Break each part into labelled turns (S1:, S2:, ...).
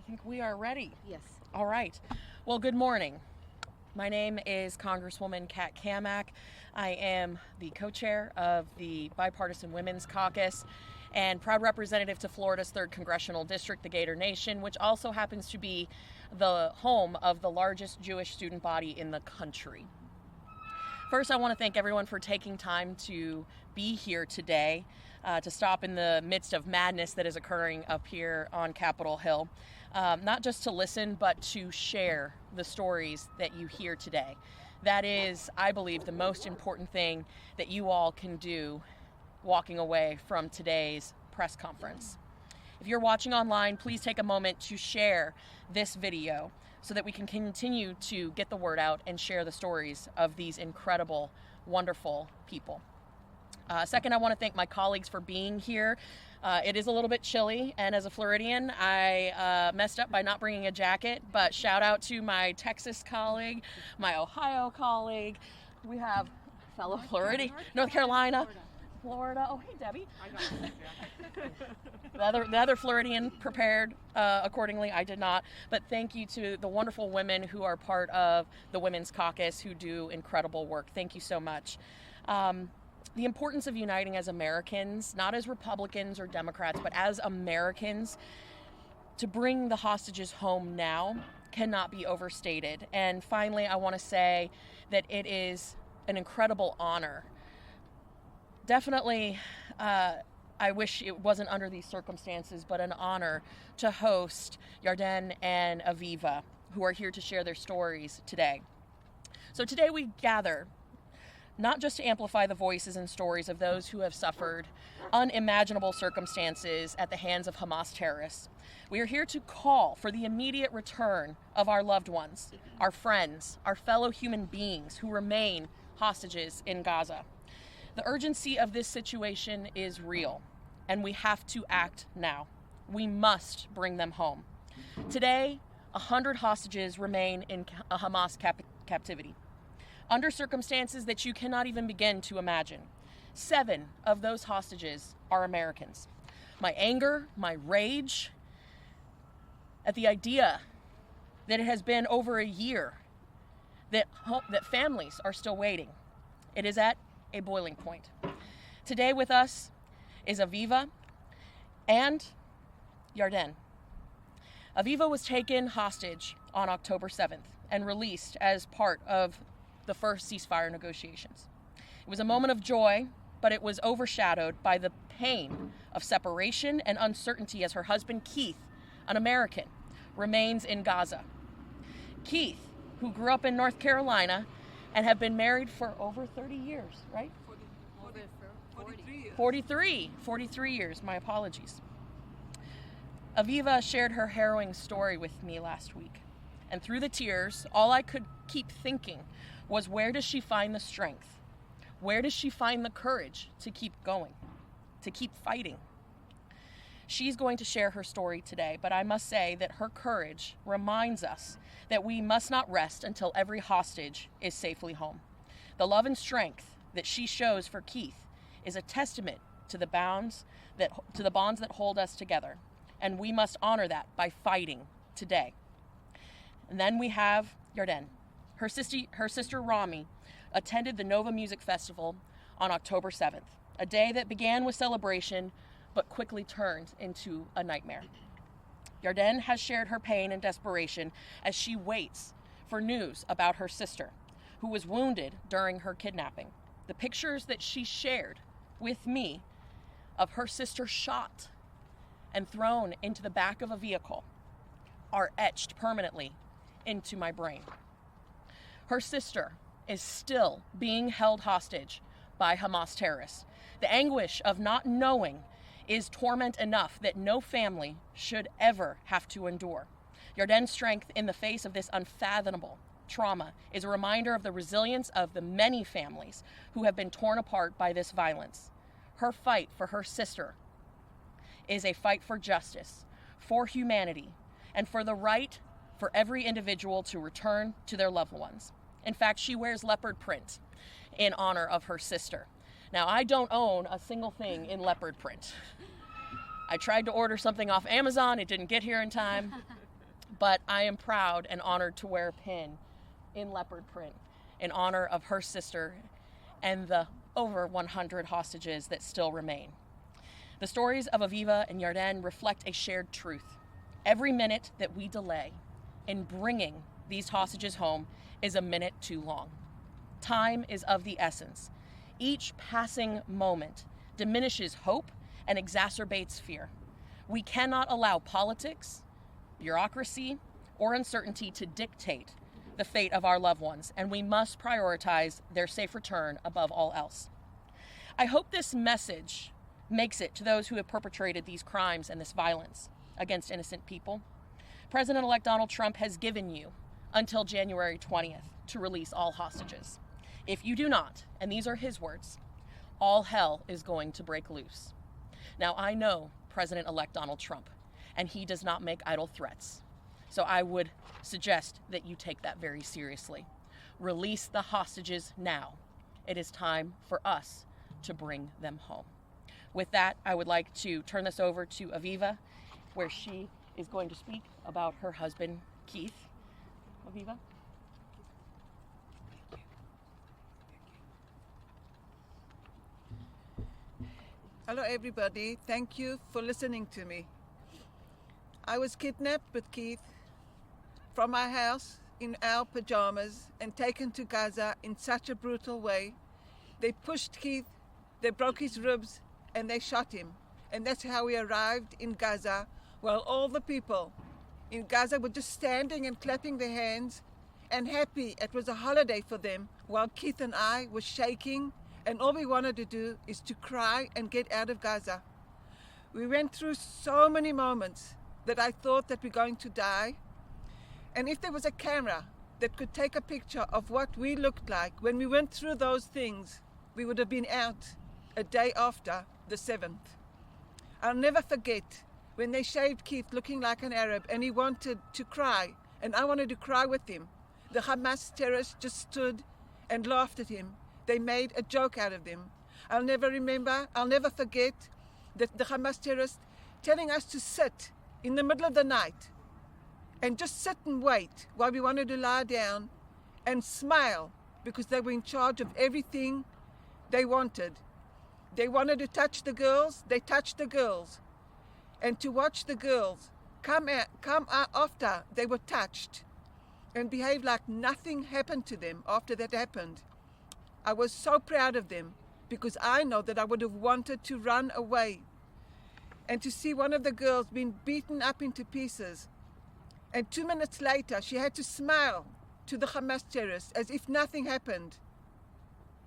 S1: think we are ready.
S2: Yes.
S1: All right. Well, good morning. My name is Congresswoman Kat Cammack. I am the co-chair of the Bipartisan Women's Caucus and proud representative to Florida's 3rd Congressional District, the Gator Nation, which also happens to be the home of the largest Jewish student body in the country. First, I want to thank everyone for taking time to be here today, to stop in the midst of madness that is occurring up here on Capitol Hill. Not just to listen, but to share the stories that you hear today. That is, I believe, the most important thing that you all can do walking away from today's press conference. If you're watching online, please take a moment to share this video so that we can continue to get the word out and share the stories of these incredible, wonderful people. Second, I want to thank my colleagues for being here. It is a little bit chilly, and as a Floridian, I messed up by not bringing a jacket, but shout out to my Texas colleague, my Ohio colleague. We have fellow Floridian, North Carolina, Florida. Oh, hey, Debbie. The other Floridian prepared accordingly. I did not. But thank you to the wonderful women who are part of the Women's Caucus who do incredible work. Thank you so much. The importance of uniting as Americans, not as Republicans or Democrats, but as Americans, to bring the hostages home now cannot be overstated. And finally, I want to say that it is an incredible honor. Definitely, I wish it wasn't under these circumstances, but an honor to host Yarden and Aviva, who are here to share their stories today. So today we gather not just to amplify the voices and stories of those who have suffered unimaginable circumstances at the hands of Hamas terrorists. We are here to call for the immediate return of our loved ones, our friends, our fellow human beings who remain hostages in Gaza. The urgency of this situation is real, and we have to act now. We must bring them home. Today, 100 hostages remain in a Hamas captivity, under circumstances that you cannot even begin to imagine. 7 of those hostages are Americans. My anger, my rage at the idea that it has been over a year that families are still waiting, it is at a boiling point. Today with us is Aviva and Yarden. Aviva was taken hostage on October 7th and released as part of the first ceasefire negotiations. It was a moment of joy, but it was overshadowed by the pain of separation and uncertainty as her husband, Keith, an American, remains in Gaza. Keith, who grew up in North Carolina and have been married for over 30 years, right? 43 years, my apologies. Aviva shared her harrowing story with me last week. And through the tears, all I could keep thinking was, where does she find the strength? Where does she find the courage to keep going, to keep fighting? She's going to share her story today, but I must say that her courage reminds us that we must not rest until every hostage is safely home. The love and strength that she shows for Keith is a testament to the bonds that hold us together, and we must honor that by fighting today. And then we have Yarden. Her sister Rami attended the Nova Music Festival on October 7th, a day that began with celebration but quickly turned into a nightmare. Yarden has shared her pain and desperation as she waits for news about her sister, who was wounded during her kidnapping. The pictures that she shared with me of her sister shot and thrown into the back of a vehicle are etched permanently into my brain. Her sister is still being held hostage by Hamas terrorists. The anguish of not knowing is torment enough that no family should ever have to endure. Yarden's strength in the face of this unfathomable trauma is a reminder of the resilience of the many families who have been torn apart by this violence. Her fight for her sister is a fight for justice, for humanity, and for the right for every individual to return to their loved ones. In fact, she wears leopard print in honor of her sister. Now, I don't own a single thing in leopard print. I tried to order something off Amazon. It didn't get here in time. but I am proud and honored to wear a pin in leopard print in honor of her sister and the over 100 hostages that still remain. The stories of Aviva and Yarden reflect a shared truth. Every minute that we delay in bringing these hostages home is a minute too long. Time is of the essence. Each passing moment diminishes hope and exacerbates fear. We cannot allow politics, bureaucracy, or uncertainty to dictate the fate of our loved ones, and we must prioritize their safe return above all else. I hope this message makes it to those who have perpetrated these crimes and this violence against innocent people. President-elect Donald Trump has given you until January 20th to release all hostages. If you do not, and these are his words, all hell is going to break loose. Now, I know President-elect Donald Trump, and he does not make idle threats. So I would suggest that you take that very seriously. Release the hostages now. It is time for us to bring them home. With that, I would like to turn this over to Aviva, where she is going to speak about her husband, Keith. Aviva?
S2: Hello everybody, thank you for listening to me. I was kidnapped with Keith from our house in our pajamas and taken to Gaza in such a brutal way. They pushed Keith, they broke his ribs, and they shot him. And that's how we arrived in Gaza, while all the people in Gaza were just standing and clapping their hands and happy. It was a holiday for them, while Keith and I were shaking, and all we wanted to do is to cry and get out of Gaza. We went through so many moments that I thought that we're going to die. And if there was a camera that could take a picture of what we looked like when we went through those things, we would have been out a day after the 7th. I'll never forget when they shaved Keith looking like an Arab and he wanted to cry, and I wanted to cry with him. The Hamas terrorists just stood and laughed at him. They made a joke out of them. I'll never forget that the Hamas terrorists telling us to sit in the middle of the night and just sit and wait while we wanted to lie down and smile because they were in charge of everything they wanted. They wanted to touch the girls, they touched the girls. And to watch the girls come out after they were touched and behave like nothing happened to them after that happened. I was so proud of them because I know that I would have wanted to run away. And to see one of the girls being beaten up into pieces. And 2 minutes later, she had to smile to the Hamas terrorists as if nothing happened,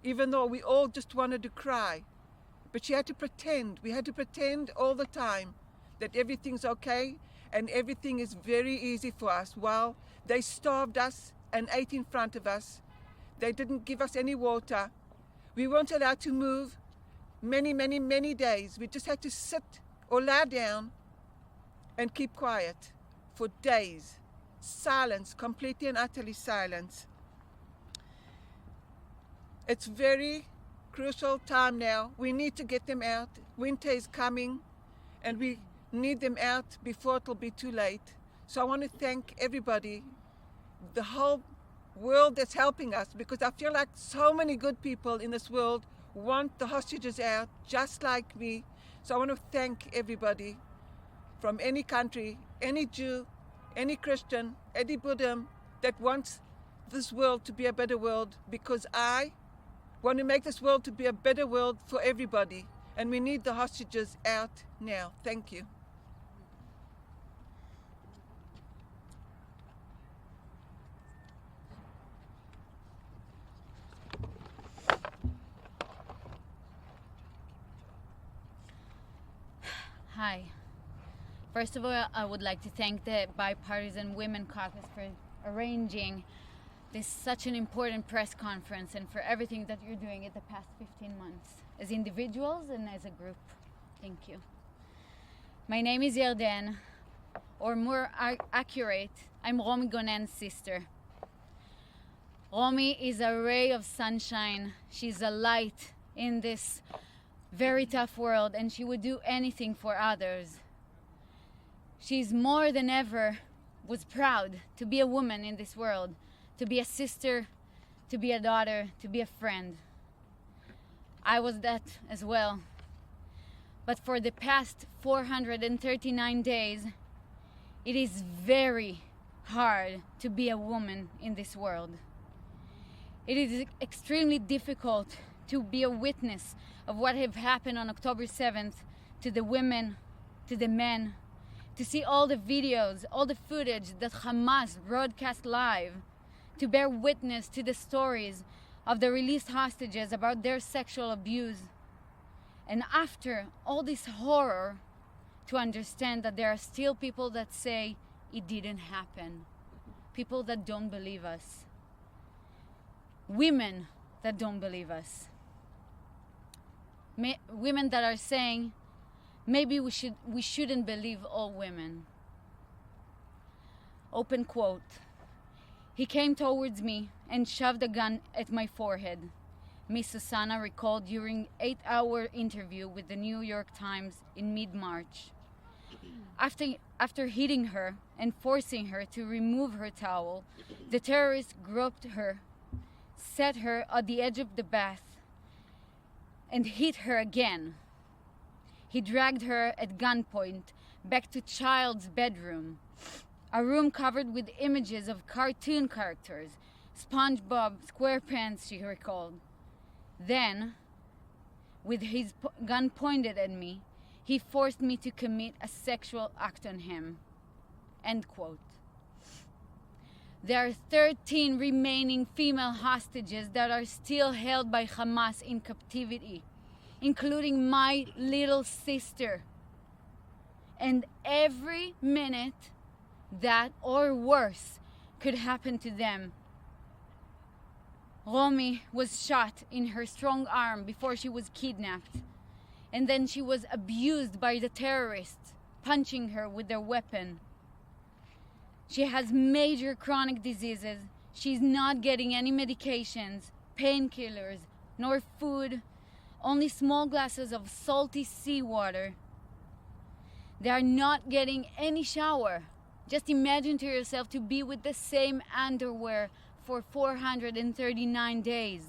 S2: even though we all just wanted to cry. But she had to pretend. We had to pretend all the time that everything's okay and everything is very easy for us while they starved us and ate in front of us. They didn't give us any water. We weren't allowed to move many days. We just had to sit or lie down and keep quiet for days. Silence, completely and utterly silence. It's very crucial time now. We need to get them out. Winter is coming and we need them out before it'll be too late. So I want to thank everybody, the whole world that's helping us, because I feel like so many good people in this world want the hostages out just like me. So I want to thank everybody from any country, any Jew, any Christian, any Buddhism that wants this world to be a better world, because I want to make this world to be a better world for everybody, and we need the hostages out now. Thank you.
S3: Hi. First of all, I would like to thank the Bipartisan Women Caucus for arranging this such an important press conference and for everything that you're doing in the past 15 months as individuals and as a group. Thank you. My name is Yarden, or more accurate, I'm Romy Gonen's sister. Romy is a ray of sunshine. She's a light in this very tough world, and she would do anything for others. She's more than ever was proud to be a woman in this world, to be a sister, to be a daughter, to be a friend. I was that as well. But for the past 439 days, it is very hard to be a woman in this world. It is extremely difficult to be a witness of what have happened on October 7th to the women, to the men, to see all the videos, all the footage that Hamas broadcast live, to bear witness to the stories of the released hostages about their sexual abuse. And after all this horror, to understand that there are still people that say it didn't happen. People that don't believe us. Women that don't believe us. Women that are saying, maybe we shouldn't believe all women. Open quote. He came towards me and shoved a gun at my forehead. Miss Susanna recalled during an 8-hour interview with the New York Times in mid-March. After hitting her and forcing her to remove her towel, the terrorist groped her, set her at the edge of the bath, and hit her again. He dragged her at gunpoint back to child's bedroom, a room covered with images of cartoon characters, SpongeBob SquarePants, she recalled. Then, with his gun pointed at me, he forced me to commit a sexual act on him. End quote. There are 13 remaining female hostages that are still held by Hamas in captivity, including my little sister. And every minute, that or worse could happen to them. Romy was shot in her strong arm before she was kidnapped. And then she was abused by the terrorists, punching her with their weapon. She has major chronic diseases. She's not getting any medications, painkillers, nor food, only small glasses of salty seawater. They are not getting any shower. Just imagine to yourself to be with the same underwear for 439 days.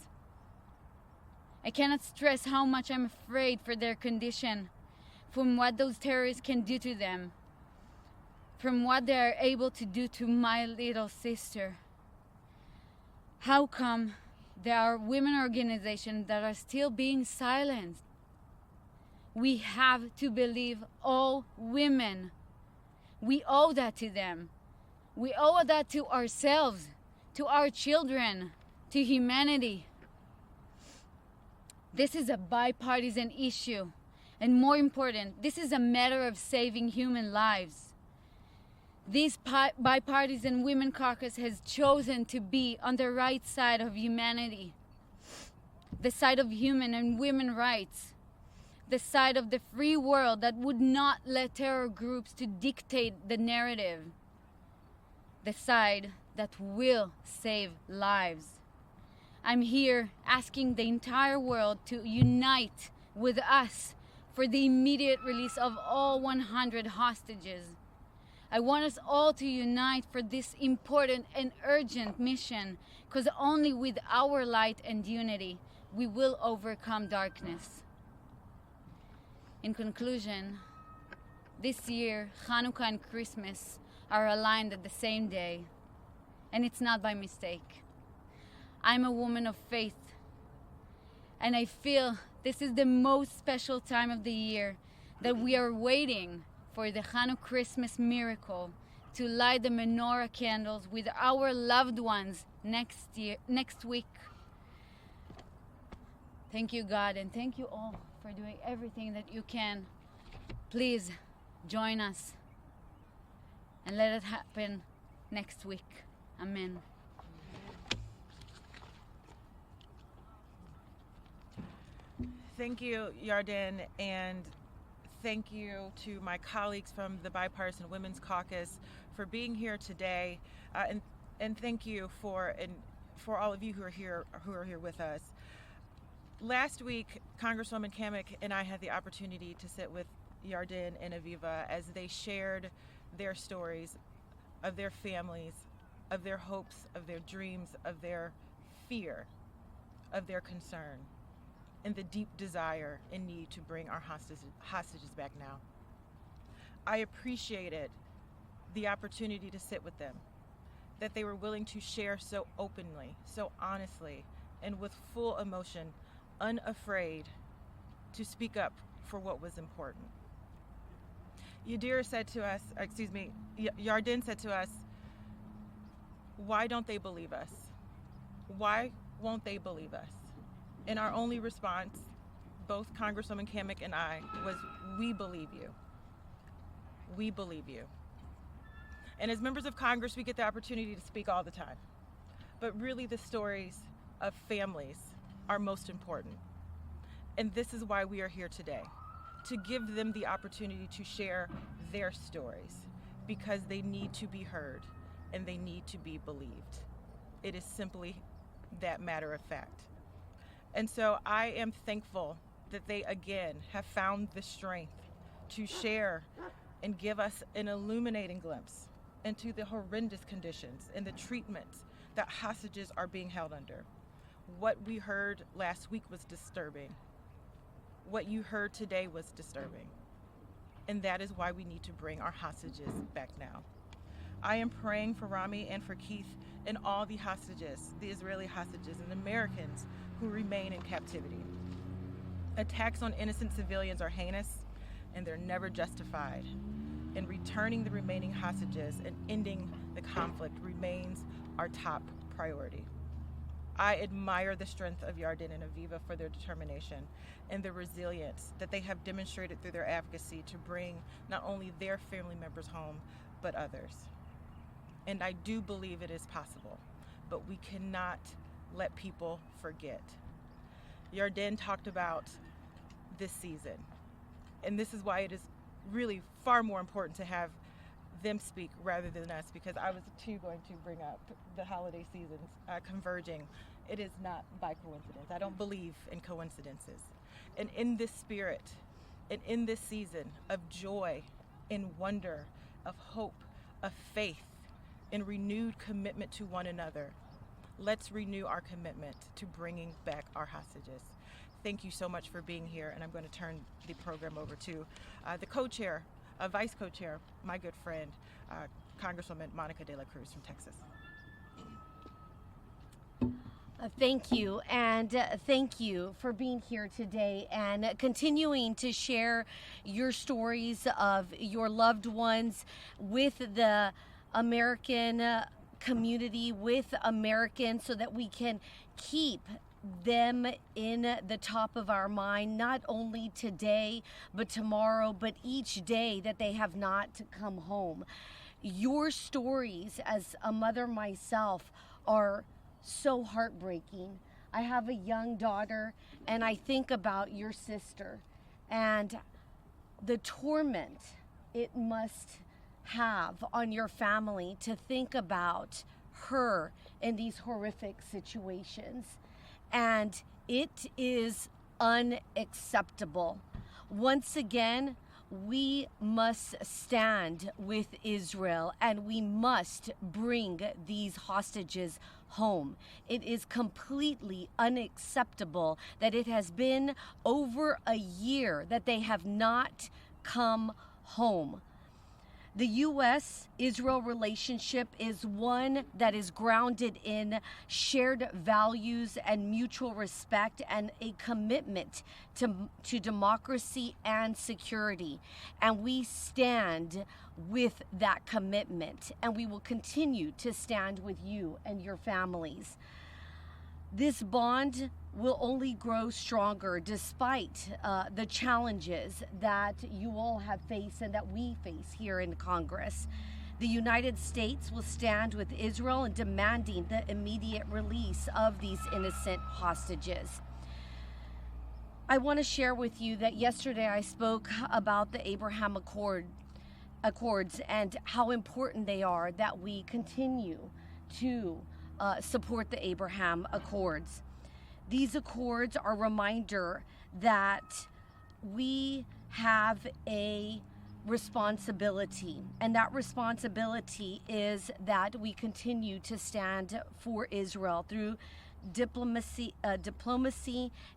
S3: I cannot stress how much I'm afraid for their condition, from what those terrorists can do to them, from what they are able to do to my little sister. How come there are women organizations that are still being silenced? We have to believe all women. We owe that to them. We owe that to ourselves, to our children, to humanity. This is a bipartisan issue. And more important, this is a matter of saving human lives. This bipartisan Women Caucus has chosen to be on the right side of humanity, the side of human and women rights, the side of the free world that would not let terror groups to dictate the narrative, the side that will save lives. I'm here asking the entire world to unite with us for the immediate release of all 100 hostages. I want us all to unite for this important and urgent mission, because only with our light and unity we will overcome darkness. In conclusion, this year Hanukkah and Christmas are aligned at the same day, and it's not by mistake. I'm a woman of faith, and I feel this is the most special time of the year, that we are waiting for the Hanukkah Christmas miracle to light the menorah candles with our loved ones next week. Thank you, God, and thank you all for doing everything that you can. Please join us and let it happen next week. Amen.
S4: Thank you, Yarden, and thank you to my colleagues from the Bipartisan Women's Caucus for being here today, and thank you for all of you who are here with us. Last week, Congresswoman Kamek and I had the opportunity to sit with Yarden and Aviva as they shared their stories of their families, of their hopes, of their dreams, of their fear, of their concern, and the deep desire and need to bring our hostages back now. I appreciated the opportunity to sit with them, that they were willing to share so openly, so honestly, and with full emotion, unafraid to speak up for what was important. Yarden said to us, why don't they believe us? Why won't they believe us? And our only response, both Congresswoman Kamik and I, was, we believe you. We believe you. And as members of Congress, we get the opportunity to speak all the time. But really the stories of families are most important. And this is why we are here today, to give them the opportunity to share their stories, because they need to be heard and they need to be believed. It is simply that matter of fact. And so I am thankful that they again have found the strength to share and give us an illuminating glimpse into the horrendous conditions and the treatment that hostages are being held under. What we heard last week was disturbing. What you heard today was disturbing. And that is why we need to bring our hostages back now. I am praying for Rami and for Keith and all the hostages, the Israeli hostages and Americans who remain in captivity. Attacks on innocent civilians are heinous and they're never justified. And returning the remaining hostages and ending the conflict remains our top priority. I admire the strength of Yarden and Aviva for their determination and the resilience that they have demonstrated through their advocacy to bring not only their family members home, but others. And I do believe it is possible, but we cannot let people forget. Yarden talked about this season, and this is why it is really far more important to have them speak rather than us, because I was too going to bring up the holiday seasons converging. It is not by coincidence. I don't believe in coincidences. And in this spirit, and in this season of joy and wonder, of hope, of faith, and renewed commitment to one another, let's renew our commitment to bringing back our hostages. Thank you so much for being here, and I'm going to turn the program over to the co-chair, vice co-chair, my good friend, Congresswoman Monica De La Cruz from Texas.
S5: Thank you, and thank you for being here today and continuing to share your stories of your loved ones with the American community, with Americans, so that we can keep them in the top of our mind, not only today, but tomorrow, but each day that they have not come home. Your stories as a mother myself are so heartbreaking. I have a young daughter, and I think about your sister and the torment it must have on your family to think about her in these horrific situations. And it is unacceptable. Once again, we must stand with Israel, and we must bring these hostages home. It is completely unacceptable that it has been over a year that they have not come home. The U.S.-Israel relationship is one that is grounded in shared values and mutual respect and a commitment to democracy and security. And we stand with that commitment, and we will continue to stand with you and your families. This bond will only grow stronger despite the challenges that you all have faced and that we face here in Congress. The United States will stand with Israel in demanding the immediate release of these innocent hostages. I want to share with you that yesterday I spoke about the Abraham Accords and how important they are, that we continue to support the Abraham Accords. These accords are a reminder that we have a responsibility, and that responsibility is that we continue to stand for Israel through diplomacy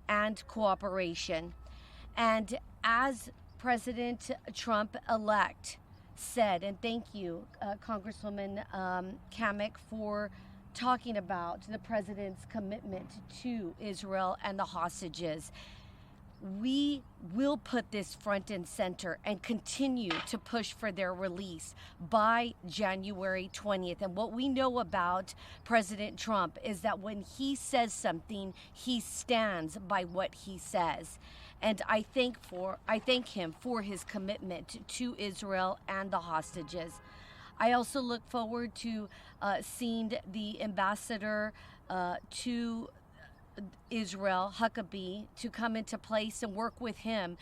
S5: and cooperation. And as President Trump-elect said, and thank you, Congresswoman Kamek, for talking about the president's commitment to Israel and the hostages. We will put this front and center and continue to push for their release by January 20th. And what we know about President Trump is that when he says something, he stands by what he says. And I thank him for his commitment to Israel and the hostages. I also look forward to seeing the ambassador to Israel, Huckabee, to come into place and work with him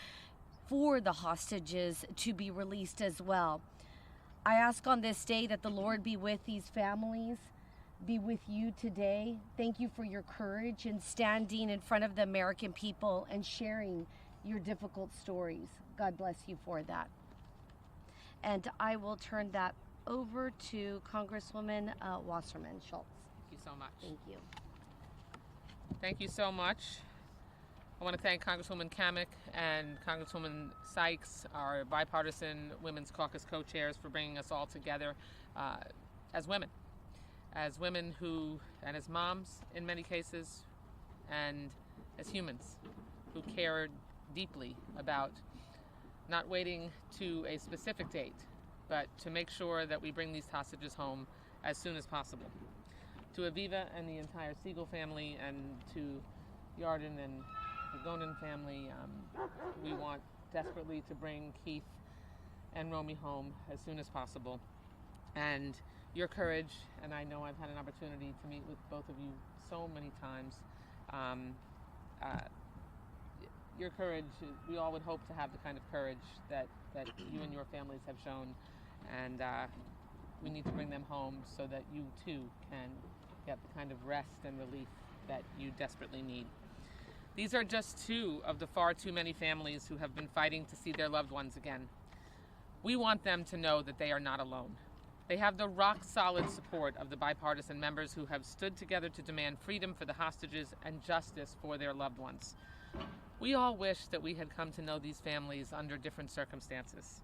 S5: for the hostages to be released as well. I ask on this day that the Lord be with these families, be with you today. Thank you for your courage in standing in front of the American people and sharing your difficult stories. God bless you for that. And I will turn that over to Congresswoman Wasserman Schultz.
S6: Thank you so much.
S5: Thank you.
S6: Thank you so much. I want to thank Congresswoman Kamek and Congresswoman Sykes, our Bipartisan Women's Caucus co-chairs, for bringing us all together as women who, and as moms in many cases, and as humans who care deeply about not waiting to a specific date, but to make sure that we bring these hostages home as soon as possible. To Aviva and the entire Siegel family, and to Yarden and the Gonen family, we want desperately to bring Keith and Romy home as soon as possible. And your courage, and I know I've had an opportunity to meet with both of you so many times, your courage, we all would hope to have the kind of courage that you and your families have shown, and we need to bring them home so that you too can get the kind of rest and relief that you desperately need. These are just two of the far too many families who have been fighting to see their loved ones again. We want them to know that they are not alone. They have the rock-solid support of the bipartisan members who have stood together to demand freedom for the hostages and justice for their loved ones. We all wish that we had come to know these families under different circumstances.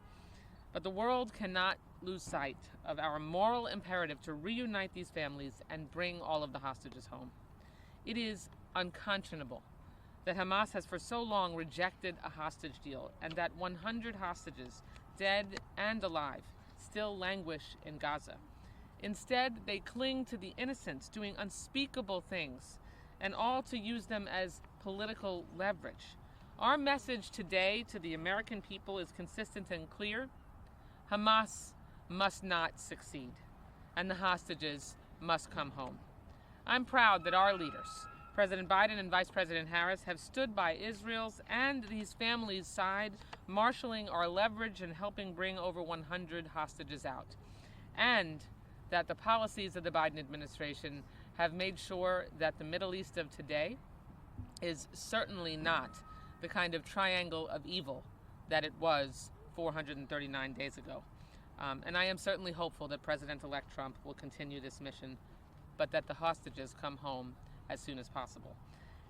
S6: But the world cannot lose sight of our moral imperative to reunite these families and bring all of the hostages home. It is unconscionable that Hamas has for so long rejected a hostage deal, and that 100 hostages, dead and alive, still languish in Gaza. Instead, they cling to the innocents, doing unspeakable things, and all to use them as political leverage. Our message today to the American people is consistent and clear. Hamas must not succeed, and the hostages must come home. I'm proud that our leaders, President Biden and Vice President Harris, have stood by Israel's and these families' side, marshaling our leverage and helping bring over 100 hostages out. And that the policies of the Biden administration have made sure that the Middle East of today is certainly not the kind of triangle of evil that it was 439 days ago. And I am certainly hopeful that President-elect Trump will continue this mission, but that the hostages come home as soon as possible.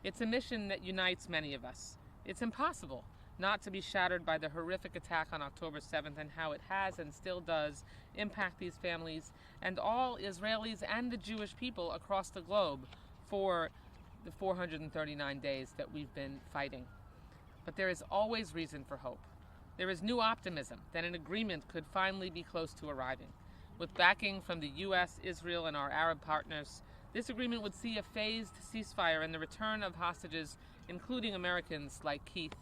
S6: It's a mission that unites many of us. It's impossible not to be shattered by the horrific attack on October 7th and how it has and still does impact these families and all Israelis and the Jewish people across the globe for the 439 days that we've been fighting. But there is always reason for hope. There is new optimism that an agreement could finally be close to arriving. With backing from the U.S., Israel, and our Arab partners, this agreement would see a phased ceasefire and the return of hostages, including Americans like Keith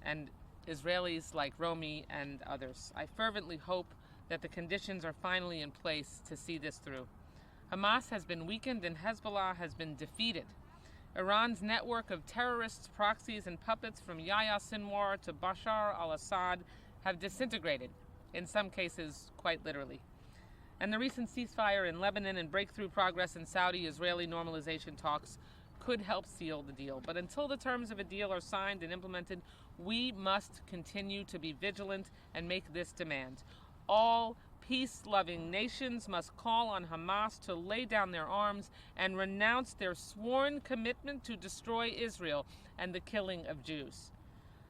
S6: and Israelis like Romy and others. I fervently hope that the conditions are finally in place to see this through. Hamas has been weakened and Hezbollah has been defeated. Iran's network of terrorists, proxies, and puppets from Yahya Sinwar to Bashar al-Assad have disintegrated, in some cases quite literally. And the recent ceasefire in Lebanon and breakthrough progress in Saudi-Israeli normalization talks could help seal the deal. But until the terms of a deal are signed and implemented, we must continue to be vigilant and make this demand. All peace-loving nations must call on Hamas to lay down their arms and renounce their sworn commitment to destroy Israel and the killing of Jews.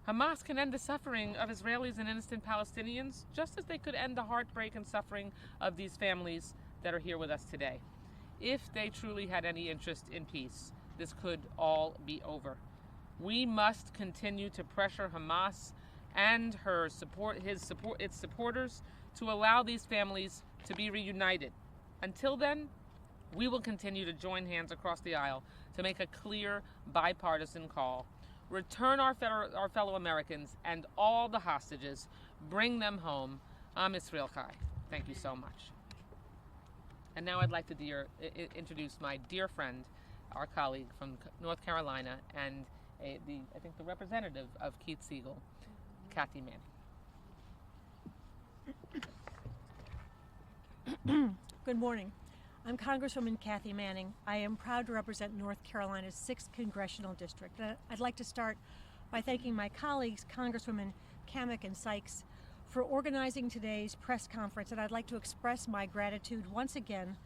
S6: Hamas can end the suffering of Israelis and innocent Palestinians, just as they could end the heartbreak and suffering of these families that are here with us today. If they truly had any interest in peace, this could all be over. We must continue to pressure Hamas and its supporters to allow these families to be reunited. Until then, we will continue to join hands across the aisle to make a clear bipartisan call. Return our fellow Americans and all the hostages. Bring them home. Am Israel Chai. Thank you so much. And now I'd like to introduce my dear friend, our colleague from North Carolina, and I think the representative of Keith Siegel, Kathy Manning.
S7: Good morning. I'm Congresswoman Kathy Manning. I am proud to represent North Carolina's 6th Congressional District. I'd like to start by thanking my colleagues, Congresswomen Kamek and Sykes, for organizing today's press conference, and I'd like to express my gratitude once again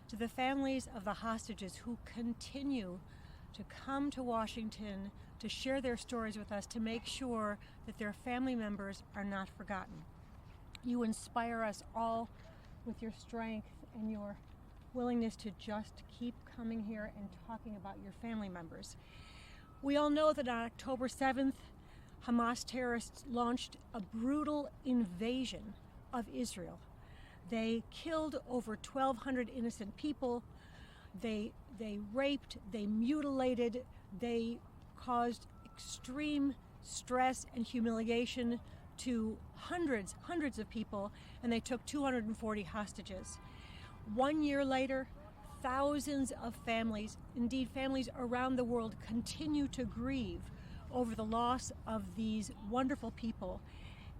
S7: to the families of the hostages who continue to come to Washington to share their stories with us, to make sure that their family members are not forgotten. You inspire us all with your strength and your willingness to just keep coming here and talking about your family members. We all know that on October 7th, Hamas terrorists launched a brutal invasion of Israel. They killed over 1,200 innocent people. They raped, they mutilated, they caused extreme stress and humiliation to hundreds of people, and they took 240 hostages. 1 year later, thousands of families, indeed families around the world, continue to grieve over the loss of these wonderful people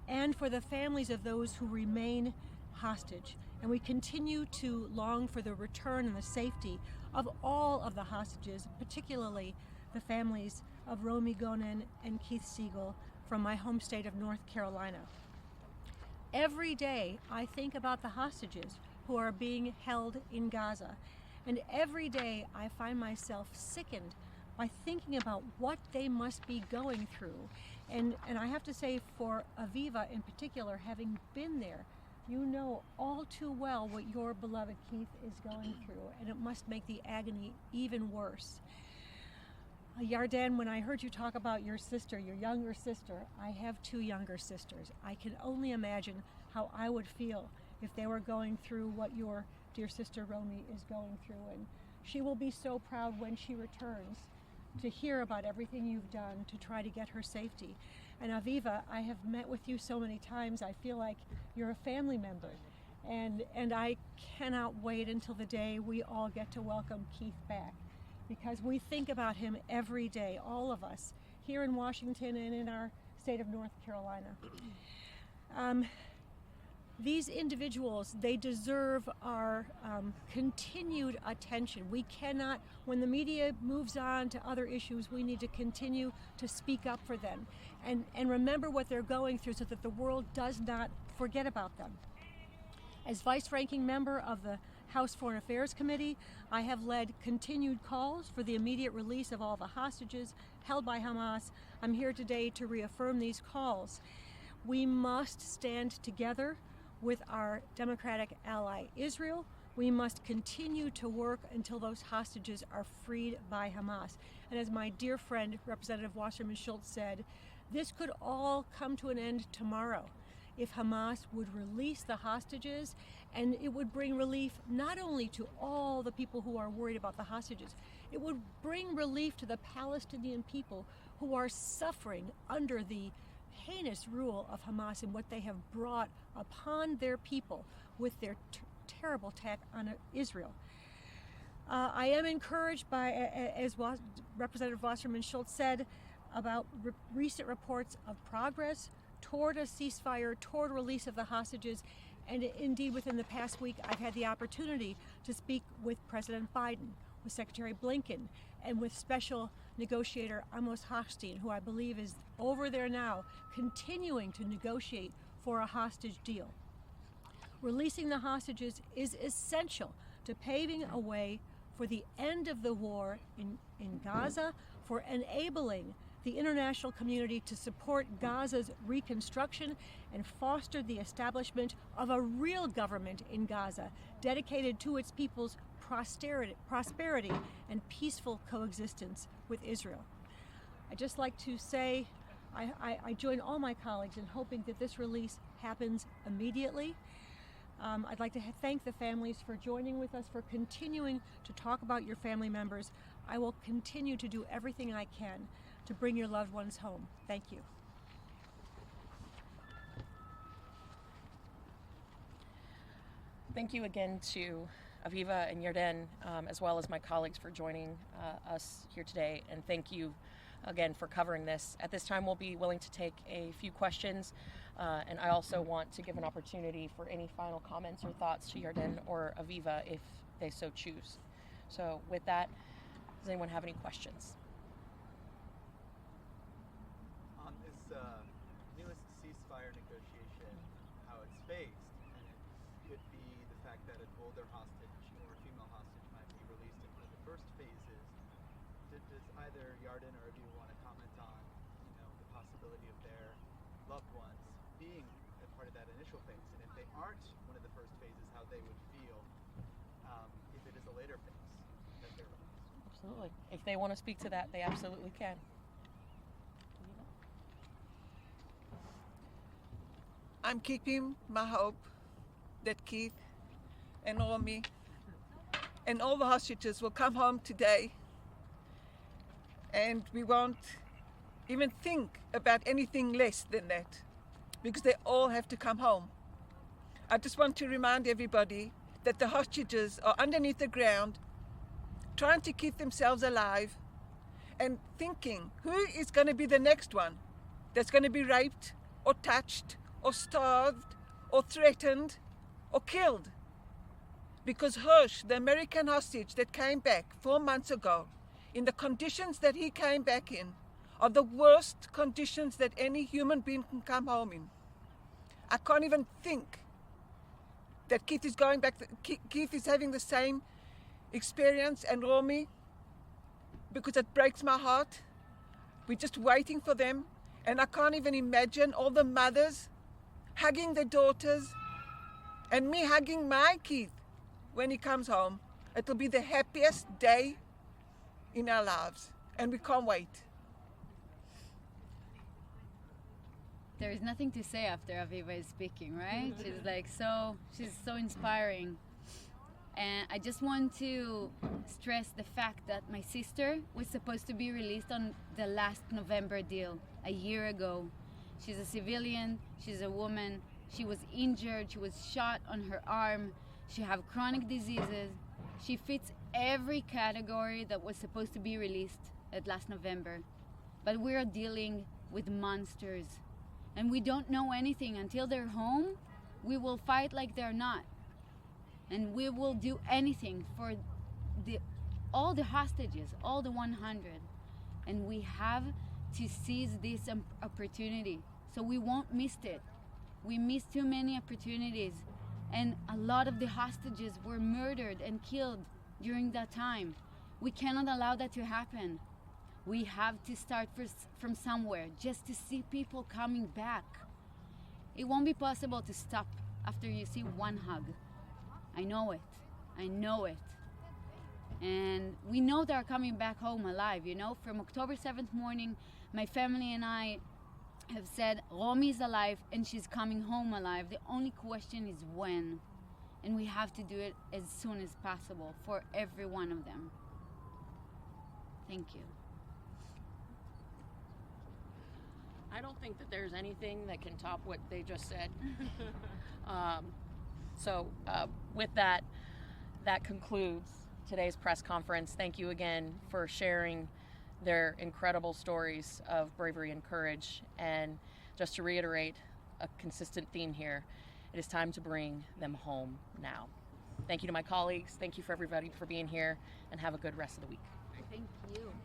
S7: and for the families of those who remain hostage. And we continue to long for the return and the safety of all of the hostages, particularly the families of Romy Gonen and Keith Siegel from my home state of North Carolina. Every day I think about the hostages who are being held in Gaza, and every day I find myself sickened by thinking about what they must be going through. And I have to say, for Aviva in particular, having been there, you know all too well what your beloved Keith is going through, and it must make the agony even worse. Yarden, when I heard you talk about your sister, your younger sister, I have 2 younger sisters. I can only imagine how I would feel if they were going through what your dear sister Romy is going through. And she will be so proud when she returns to hear about everything you've done to try to get her safety. And Aviva, I have met with you so many times, I feel like you're a family member. And I cannot wait until the day we all get to welcome Keith back, because we think about him every day, all of us, here in Washington and in our state of North Carolina. These individuals, they deserve our continued attention. We cannot, when the media moves on to other issues, we need to continue to speak up for them and remember what they're going through so that the world does not forget about them. As vice-ranking member of the House Foreign Affairs Committee, I have led continued calls for the immediate release of all the hostages held by Hamas. I'm here today to reaffirm these calls. We must stand together with our democratic ally Israel. We must continue to work until those hostages are freed by Hamas. And as my dear friend, Representative Wasserman Schultz said, this could all come to an end tomorrow if Hamas would release the hostages, and it would bring relief not only to all the people who are worried about the hostages, it would bring relief to the Palestinian people who are suffering under the heinous rule of Hamas and what they have brought upon their people with their terrible attack on Israel. I am encouraged by, as Representative Wasserman Schultz said, about recent reports of progress toward a ceasefire, toward release of the hostages, and indeed within the past week I've had the opportunity to speak with President Biden. with Secretary Blinken and with Special Negotiator Amos Hochstein, who I believe is over there now, continuing to negotiate for a hostage deal. Releasing the hostages is essential to paving a way for the end of the war in Gaza, for enabling the international community to support Gaza's reconstruction and foster the establishment of a real government in Gaza dedicated to its people's prosperity and peaceful coexistence with Israel. I'd just like to say I join all my colleagues in hoping that this release happens immediately. I'd like to thank the families for joining with us, for continuing to talk about your family members. I will continue to do everything I can to bring your loved ones home. Thank you.
S1: Thank you again to Aviva and Yarden, as well as my colleagues for joining us here today. And thank you again for covering this. At this time, we'll be willing to take a few questions. And I also want to give an opportunity for any final comments or thoughts to Yarden or Aviva if they so choose. So with that, does anyone have any questions?
S8: On this newest ceasefire negotiation, how it's phased, and it could be the fact that an older hostage or a female hostage might be released in one of the first phases. Does either Yarden or Aviva want to comment on, the possibility of their loved ones being a part of that initial phase, and if they aren't one of the first phases, how they would feel if it is a later phase that they're released?
S1: Absolutely. If they want to speak to that, they absolutely can.
S2: I'm keeping my hope that Keith and Romy and all the hostages will come home today, and we won't even think about anything less than that, because they all have to come home. I just want to remind everybody that the hostages are underneath the ground, trying to keep themselves alive and thinking, who is going to be the next one that's going to be raped or touched or starved or threatened or killed? Because Hirsch, the American hostage that came back 4 months ago, in the conditions that he came back in, are the worst conditions that any human being can come home in. I can't even think that Keith is going back. Keith is having the same experience, and Romy, because it breaks my heart. We're just waiting for them, and I can't even imagine all the mothers hugging their daughters and me hugging my Keith when he comes home. It'll be the happiest day in our lives, and we can't wait.
S3: There is nothing to say after Aviva is speaking, right? She's so inspiring. And I just want to stress the fact that my sister was supposed to be released on the last November deal a year ago. She's a civilian, she's a woman, she was injured, she was shot on her arm, she have chronic diseases. She fits every category that was supposed to be released at last November. But we're dealing with monsters. And we don't know anything until they're home. We will fight like they're not. And we will do anything for all the hostages, all the 100. And we have to seize this opportunity so we won't miss it. We missed too many opportunities. And a lot of the hostages were murdered and killed during that time. We cannot allow that to happen. We have to start from somewhere just to see people coming back. It won't be possible to stop after you see one hug. I know it. I know it. And we know they're coming back home alive, From October 7th morning, my family and I have said, Romy is alive and she's coming home alive. The only question is when. And we have to do it as soon as possible for every one of them. Thank you.
S1: I don't think that there's anything that can top what they just said. With that, that concludes today's press conference. Thank you again for sharing their incredible stories of bravery and courage. And just to reiterate a consistent theme here, it is time to bring them home now. Thank you to my colleagues. Thank you for everybody for being here, and have a good rest of the week.
S3: Thank you.